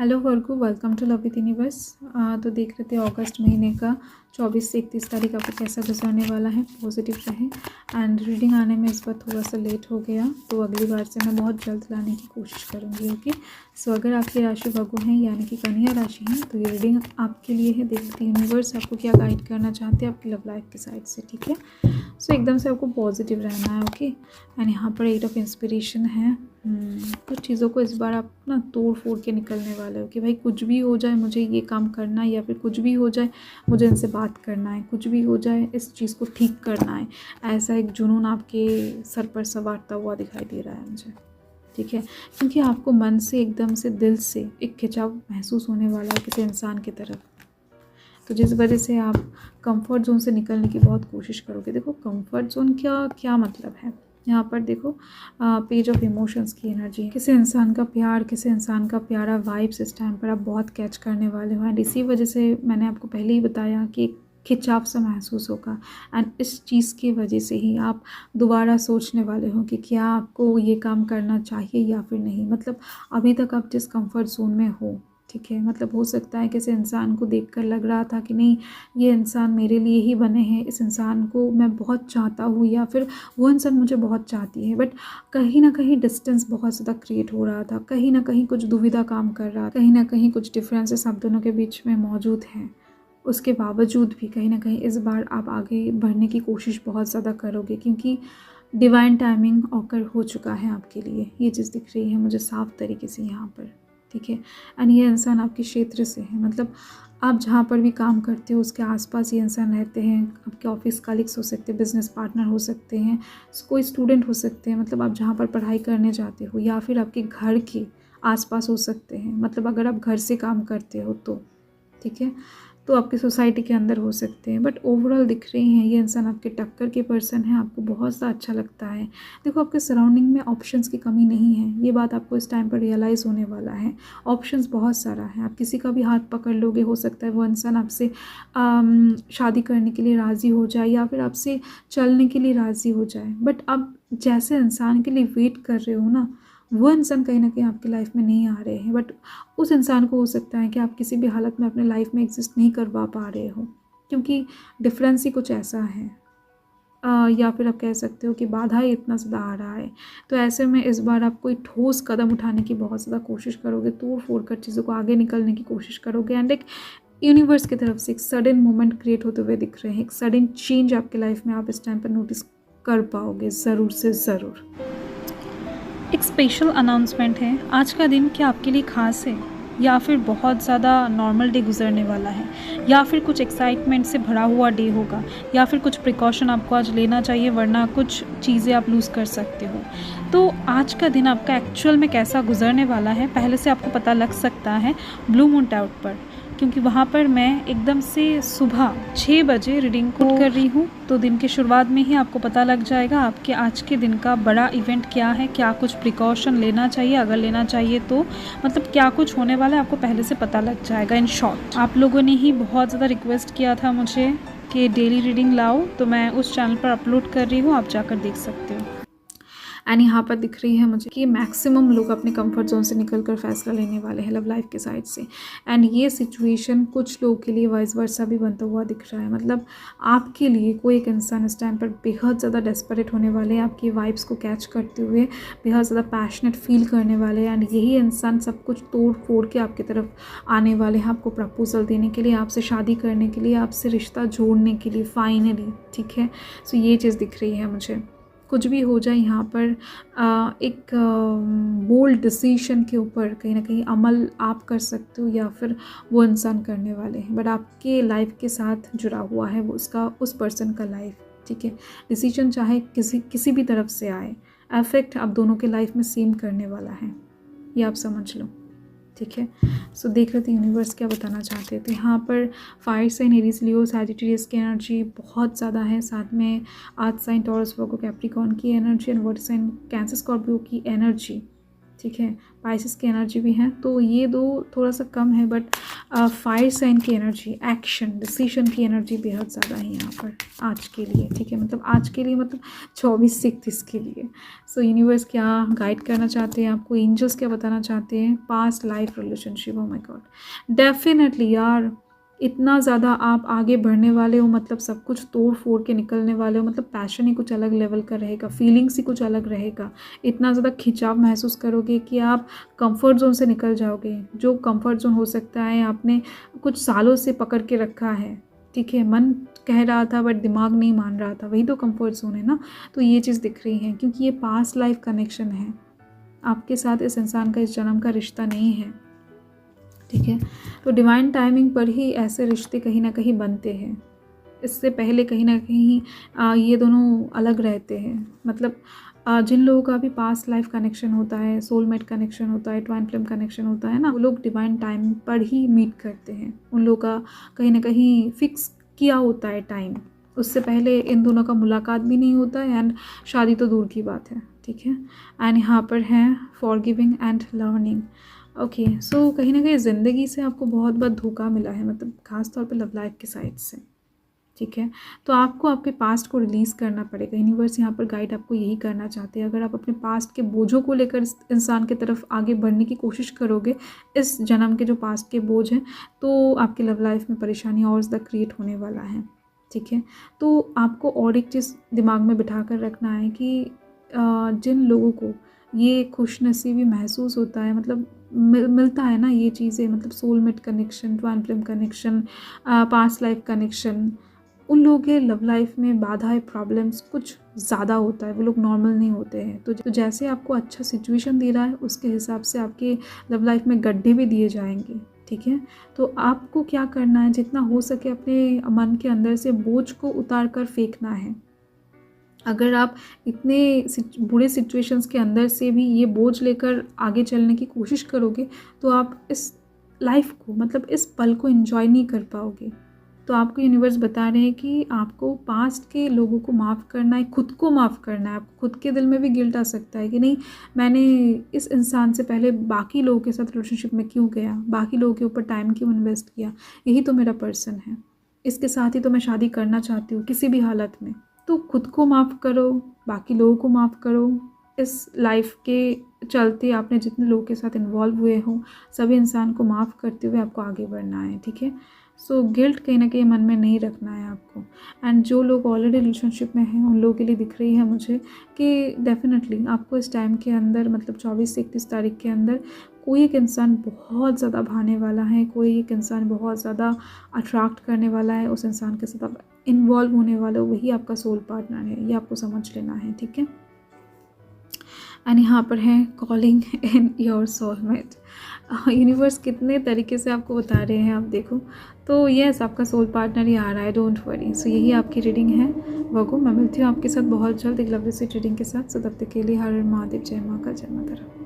Hello Virgo, welcome to love with universe. तो देख रहे थे अगस्त महीने का 24 से 31 तारीख आपको कैसा गुजरने वाला है। पॉजिटिव रहे। एंड रीडिंग आने में इस बार थोड़ा सा लेट हो गया, तो अगली बार से मैं बहुत जल्द लाने की कोशिश करूँगी। ओके, सो अगर आपकी राशि वर्गो है यानी कि कन्या राशि है तो ये रीडिंग आपके लिए है। देखते यूनिवर्स आपको क्या गाइड करना चाहते हैं आपकी लव लाइफ के साइड से। ठीक है, सो एकदम से आपको पॉजिटिव रहना है। ओके, एंड यहाँ पर 8 ऑफ इंस्पिरेशन है। कुछ चीज़ों को इस बार आप ना तोड़ फोड़ के निकलने वाले हो कि भाई कुछ भी हो जाए मुझे ये काम करना है, या फिर कुछ भी हो जाए मुझे इनसे बात करना है, कुछ भी हो जाए इस चीज़ को ठीक करना है। ऐसा एक जुनून आपके सर पर सवारता हुआ दिखाई दे रहा है मुझे। ठीक है, क्योंकि आपको मन से एकदम से दिल से एक खिंचाव महसूस होने वाला है किसी इंसान की तरफ, तो जिस वजह से आप कंफर्ट जोन से निकलने की बहुत कोशिश करोगे। देखो कंफर्ट जोन क्या क्या मतलब है, यहाँ पर देखो पेज ऑफ इमोशंस की एनर्जी। किसी इंसान का प्यार, किसी इंसान का प्यारा वाइब्स इस टाइम पर आप बहुत कैच करने वाले हो। एंड इसी वजह से मैंने आपको पहले ही बताया कि एक खिंचाव सा महसूस होगा। एंड इस चीज़ की वजह से ही आप दोबारा सोचने वाले हो कि क्या आपको ये काम करना चाहिए या फिर नहीं। मतलब अभी तक आप जिस कंफर्ट जोन में हो, ठीक है, मतलब हो सकता है किसी इंसान को देखकर लग रहा था कि नहीं ये इंसान मेरे लिए ही बने हैं, इस इंसान को मैं बहुत चाहता हूँ, या फिर वो इंसान मुझे बहुत चाहती है। बट कहीं ना कहीं डिस्टेंस बहुत ज़्यादा क्रिएट हो रहा था, कहीं ना कहीं कुछ दुविधा काम कर रहा था, कहीं ना कहीं कुछ डिफरेंसेस आप दोनों के बीच में मौजूद हैं। उसके बावजूद भी कहीं ना कहीं इस बार आप आगे बढ़ने की कोशिश बहुत ज़्यादा करोगे, क्योंकि डिवाइन टाइमिंग ऑकर हो चुका है आपके लिए। ये चीज़ दिख रही है मुझे साफ तरीके से यहाँ पर। ठीक है, एंड ये इंसान आपके क्षेत्र से है, मतलब आप जहाँ पर भी काम करते हो उसके आसपास ये इंसान रहते हैं। आपके ऑफिस कलीग्स हो सकते हैं, बिजनेस पार्टनर हो सकते हैं, कोई स्टूडेंट हो सकते हैं, मतलब आप जहाँ पर पढ़ाई करने जाते हो, या फिर आपके घर के आसपास हो सकते हैं, मतलब अगर आप घर से काम करते हो तो ठीक है, तो आपकी सोसाइटी के अंदर हो सकते हैं। बट ओवरऑल दिख रही हैं ये इंसान आपके टक्कर के पर्सन है, आपको बहुत सा अच्छा लगता है। देखो आपके सराउंडिंग में ऑप्शंस की कमी नहीं है, ये बात आपको इस टाइम पर रियलाइज़ होने वाला है। ऑप्शंस बहुत सारा है, आप किसी का भी हाथ पकड़ लोगे। हो सकता है वो इंसान आपसे शादी करने के लिए राज़ी हो जाए, या फिर आपसे चलने के लिए राज़ी हो जाए। बट अब जैसे इंसान के लिए वेट कर रहे हो ना, वो इंसान कहीं ना कहीं आपकी लाइफ में नहीं आ रहे हैं। बट उस इंसान को हो सकता है कि आप किसी भी हालत में अपने लाइफ में एग्जिस्ट नहीं करवा पा रहे हो, क्योंकि डिफरेंस ही कुछ ऐसा है। या फिर आप कह सकते हो कि बाधा ही इतना ज़्यादा आ रहा है। तो ऐसे में इस बार आप कोई ठोस कदम उठाने की बहुत ज़्यादा कोशिश करोगे, तोड़ फोड़ कर चीज़ों को आगे निकलने की कोशिश करोगे। एंड एक यूनिवर्स की तरफ से एक सडन मोमेंट क्रिएट होते हुए दिख रहे हैं, एक सडन चेंज आपके लाइफ में आप इस टाइम पर नोटिस कर पाओगे ज़रूर से ज़रूर। एक स्पेशल अनाउंसमेंट है। आज का दिन क्या आपके लिए ख़ास है, या फिर बहुत ज़्यादा नॉर्मल डे गुजरने वाला है, या फिर कुछ एक्साइटमेंट से भरा हुआ डे होगा, या फिर कुछ प्रिकॉशन आपको आज लेना चाहिए वरना कुछ चीज़ें आप लूज़ कर सकते हो। तो आज का दिन आपका एक्चुअल में कैसा गुजरने वाला है पहले से आपको पता लग सकता है ब्लू मून टाउट पर, क्योंकि वहाँ पर मैं एकदम से सुबह 6 बजे रीडिंग को कर रही हूँ। तो दिन की शुरुआत में ही आपको पता लग जाएगा आपके आज के दिन का बड़ा इवेंट क्या है, क्या कुछ प्रिकॉशन लेना चाहिए, अगर लेना चाहिए तो मतलब क्या कुछ होने वाला है आपको पहले से पता लग जाएगा। इन शॉर्ट, आप लोगों ने ही बहुत ज़्यादा रिक्वेस्ट किया था मुझे कि डेली रीडिंग लाओ, तो मैं उस चैनल पर अपलोड कर रही हूँ, आप जाकर देख सकते हो। एंड यहाँ पर दिख रही है मुझे कि मैक्सिमम लोग अपने कंफर्ट जोन से निकलकर फैसला लेने वाले हैं लव लाइफ के साइड से। एंड ये सिचुएशन कुछ लोगों के लिए वाइस वर्सा भी बनता हुआ दिख रहा है। मतलब आपके लिए कोई एक इंसान इस टाइम पर बेहद ज़्यादा डेस्परेट होने वाले हैं, आपकी वाइब्स को कैच करते हुए बेहद ज़्यादा पैशनेट फील करने वाले हैं। एंड यही इंसान सब कुछ तोड़ फोड़ के आपकी तरफ आने वाले हैं, आपको प्रपोजल देने के लिए, आपसे शादी करने के लिए, आपसे रिश्ता जोड़ने के लिए फाइनली। ठीक है, सो ये चीज़ दिख रही है मुझे। कुछ भी हो जाए यहाँ पर एक बोल्ड डिसीजन के ऊपर कहीं ना कहीं अमल आप कर सकते हो, या फिर वो इंसान करने वाले हैं। बट आपके लाइफ के साथ जुड़ा हुआ है वो उसका, उस पर्सन का लाइफ। ठीक है, डिसीजन चाहे किसी भी तरफ से आए, अफेक्ट आप दोनों के लाइफ में सेम करने वाला है, ये आप समझ लो। ठीक है, सो देख रहे थे यूनिवर्स क्या बताना चाहते थे। यहाँ पर fire sign Aries Leo Sagittarius की एनर्जी बहुत ज़्यादा है, साथ में earth sign Taurus Virgo Capricorn की energy, and water sign Cancer Scorpio की एनर्जी। ठीक है, पाइसेस की एनर्जी भी है। तो ये दो थोड़ा सा कम है, बट फायर साइन की एनर्जी, एक्शन, डिसीजन की एनर्जी बेहद ज़्यादा है यहाँ पर आज के लिए, ठीक है। मतलब आज के लिए मतलब 24 से 31 के लिए। सो यूनिवर्स क्या गाइड करना चाहते हैं आपको, एंजल्स क्या बताना चाहते हैं, past life relationship. Oh my God, definitely यार इतना ज़्यादा आप आगे बढ़ने वाले हो, मतलब सब कुछ तोड़ फोड़ के निकलने वाले हो, मतलब पैशन ही कुछ अलग लेवल का रहेगा, फीलिंग्स ही कुछ अलग रहेगा। इतना ज़्यादा खिंचाव महसूस करोगे कि आप कंफर्ट जोन से निकल जाओगे। जो कंफर्ट जोन हो सकता है आपने कुछ सालों से पकड़ के रखा है, ठीक है, मन कह रहा था बट दिमाग नहीं मान रहा था, वही तो कंफर्ट जोन है ना। तो ये चीज़ दिख रही है क्योंकि ये पास्ट लाइफ कनेक्शन है, आपके साथ इस इंसान का इस जन्म का रिश्ता नहीं है, ठीक है। तो डिवाइन टाइमिंग पर ही ऐसे रिश्ते कहीं ना कहीं बनते हैं, इससे पहले कहीं ना कहीं ये दोनों अलग रहते हैं। मतलब जिन लोगों का भी पास्ट लाइफ कनेक्शन होता है, सोलमेट कनेक्शन होता है, ट्वाइन फ्लेम कनेक्शन होता है ना, वो लोग डिवाइन टाइम पर ही मीट करते हैं। उन लोगों का कहीं ना कहीं फिक्स किया होता है टाइम, उससे पहले इन दोनों का मुलाकात भी नहीं होता है एंड शादी तो दूर की बात है, ठीक है। एंड यहाँ पर है फॉरगिविंग एंड लर्निंग। ओके, सो कहीं ना कहीं ज़िंदगी से आपको बहुत बहुत धोखा मिला है, मतलब खास तौर पे लव लाइफ के साइड से, ठीक है। तो आपको आपके पास्ट को रिलीज़ करना पड़ेगा। यूनिवर्स यहाँ पर गाइड आपको यही करना चाहते हैं। अगर आप अपने पास्ट के बोझों को लेकर इस इंसान की तरफ आगे बढ़ने की कोशिश करोगे, इस जन्म के जो पास्ट के बोझ हैं, तो आपकी लव लाइफ में परेशानी और ज़्यादा क्रिएट होने वाला है, ठीक है। तो आपको और एक चीज़ दिमाग में बिठा कर रखना है कि जिन लोगों को ये खुशनसीबी महसूस होता है, मतलब मिलता है ना ये चीज़ें, मतलब soulmate connection, twine flame connection, past life connection, उन लोगों के लव लाइफ में बाधाएं, प्रॉब्लम्स कुछ ज़्यादा होता है, वो लोग नॉर्मल नहीं होते हैं। तो जैसे आपको अच्छा सिचुएशन दे रहा है, उसके हिसाब से आपके लव लाइफ में गड्ढे भी दिए जाएंगे, ठीक है। तो आपको क्या करना है, जितना हो सके अपने मन के अंदर से बोझ को उतार कर फेंकना है। अगर आप इतने बुरे सिचुएशंस के अंदर से भी ये बोझ लेकर आगे चलने की कोशिश करोगे, तो आप इस लाइफ को, मतलब इस पल को एंजॉय नहीं कर पाओगे। तो आपको यूनिवर्स बता रहे हैं कि आपको पास्ट के लोगों को माफ़ करना है, खुद को माफ़ करना है। आपको खुद के दिल में भी गिल्ट आ सकता है कि नहीं, मैंने इस इंसान से पहले बाकी लोगों के साथ रिलेशनशिप में क्यों गया, बाकी लोगों के ऊपर टाइम क्यों इन्वेस्ट किया, यही तो मेरा पर्सन है, इसके साथ ही तो मैं शादी करना चाहती हूँ किसी भी हालत में। तो खुद को माफ़ करो, बाकी लोगों को माफ़ करो। इस लाइफ के चलते आपने जितने लोगों के साथ इन्वॉल्व हुए हो, सभी इंसान को माफ़ करते हुए आपको आगे बढ़ना है, ठीक है। सो गिल्ट कहीं ना कहीं मन में नहीं रखना है आपको। एंड जो लोग ऑलरेडी रिलेशनशिप में हैं, उन लोगों के लिए दिख रही है मुझे कि डेफिनेटली आपको इस टाइम के अंदर, मतलब 24 से 31 तारीख के अंदर कोई एक इंसान बहुत ज़्यादा भाने वाला है, कोई एक इंसान बहुत ज़्यादा अट्रैक्ट करने वाला है, उस इंसान के साथ आप इन्वॉल्व होने वाले हो, वही आपका सोल पार्टनर है, ये आपको समझ लेना है, ठीक है। एंड यहाँ पर है calling in your soulmate. Universe कितने तरीके से आपको बता रहे हैं, आप देखो। तो यस, आपका सोल पार्टनर ही आ रहा है, डोंट वरी। सो यही आपकी रीडिंग है वर्गो। मैं मिलती हूँ आपके साथ बहुत जल्द एक लवली सी रीडिंग के साथ। सो तब तक के लिए हर हर महादेव, जय माँ का, जय माता रा।